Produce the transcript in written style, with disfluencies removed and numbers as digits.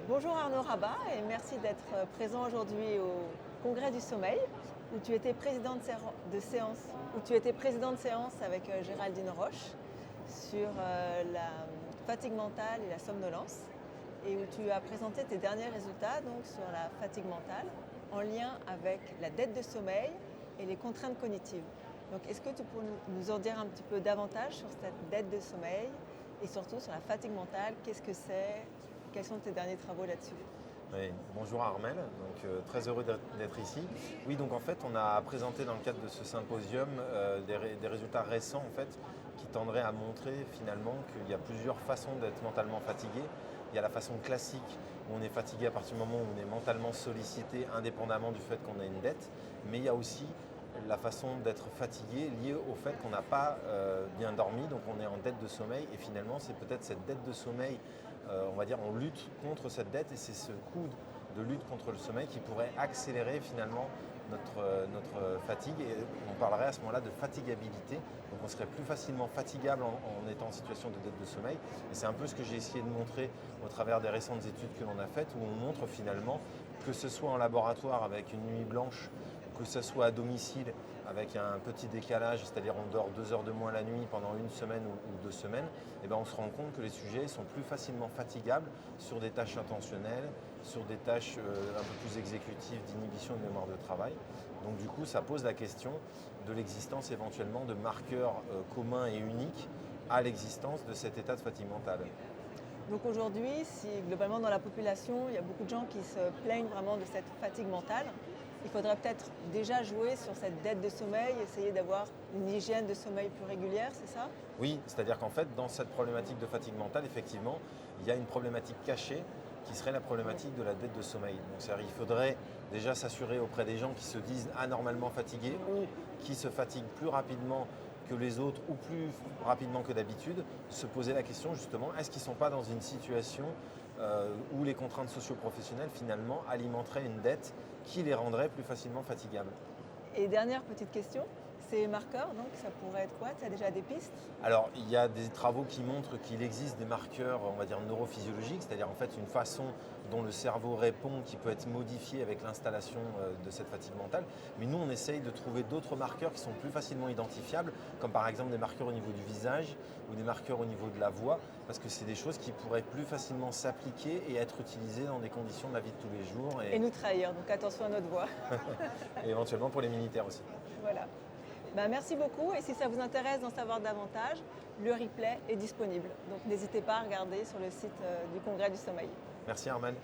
Bonjour Arnaud Rabat et merci d'être présent aujourd'hui au Congrès du Sommeil où tu étais président de séance, avec Géraldine Roche sur la fatigue mentale et la somnolence et où tu as présenté tes derniers résultats donc sur la fatigue mentale en lien avec la dette de sommeil et les contraintes cognitives. Donc est-ce que tu peux nous en dire un petit peu davantage sur cette dette de sommeil et surtout sur la fatigue mentale? Qu'est-ce que c'est? Quels sont tes derniers travaux là-dessus? Oui, bonjour Armel, très heureux d'être ici. Oui, donc en fait on a présenté dans le cadre de ce symposium des résultats récents en fait, qui tendraient à montrer finalement qu'il y a plusieurs façons d'être mentalement fatigué. Il y a la façon classique où on est fatigué à partir du moment où on est mentalement sollicité indépendamment du fait qu'on a une dette, mais il y a aussi la façon d'être fatigué liée au fait qu'on n'a pas bien dormi, donc on est en dette de sommeil et finalement c'est peut-être cette dette de sommeil, on va dire on lutte contre cette dette et c'est ce coup de lutte contre le sommeil qui pourrait accélérer finalement notre fatigue et on parlerait à ce moment-là de fatigabilité, donc on serait plus facilement fatigable en étant en situation de dette de sommeil et c'est un peu ce que j'ai essayé de montrer au travers des récentes études que l'on a faites où on montre finalement que ce soit en laboratoire avec une nuit blanche, que ce soit à domicile avec un petit décalage, c'est-à-dire on dort 2 heures de moins la nuit pendant une semaine ou 2 semaines, et ben on se rend compte que les sujets sont plus facilement fatigables sur des tâches intentionnelles, sur des tâches un peu plus exécutives d'inhibition de mémoire de travail. Donc du coup, ça pose la question de l'existence éventuellement de marqueurs communs et uniques à l'existence de cet état de fatigue mentale. Donc aujourd'hui, si globalement dans la population, il y a beaucoup de gens qui se plaignent vraiment de cette fatigue mentale, il faudrait peut-être déjà jouer sur cette dette de sommeil, essayer d'avoir une hygiène de sommeil plus régulière, c'est ça? Oui, c'est-à-dire qu'en fait, dans cette problématique de fatigue mentale, effectivement, il y a une problématique cachée qui serait la problématique de la dette de sommeil. Donc, c'est-à-dire qu'il faudrait déjà s'assurer auprès des gens qui se disent anormalement fatigués ou qui se fatiguent plus rapidement que les autres ou plus rapidement que d'habitude, se poser la question justement, est-ce qu'ils ne sont pas dans une situation où les contraintes socio-professionnelles finalement alimenteraient une dette qui les rendrait plus facilement fatigables? Et dernière petite question, ces marqueurs, donc ça pourrait être quoi? Tu as déjà des pistes? Alors, il y a des travaux qui montrent qu'il existe des marqueurs, on va dire neurophysiologiques, c'est-à-dire en fait une façon dont le cerveau répond qui peut être modifiée avec l'installation de cette fatigue mentale. Mais nous, on essaye de trouver d'autres marqueurs qui sont plus facilement identifiables, comme par exemple des marqueurs au niveau du visage ou des marqueurs au niveau de la voix, parce que c'est des choses qui pourraient plus facilement s'appliquer et être utilisées dans des conditions de la vie de tous les jours. Et nous trahir, donc attention à notre voix. Et éventuellement pour les militaires aussi. Voilà. Merci beaucoup et si ça vous intéresse d'en savoir davantage, le replay est disponible. Donc n'hésitez pas à regarder sur le site du Congrès du Sommeil. Merci Armel.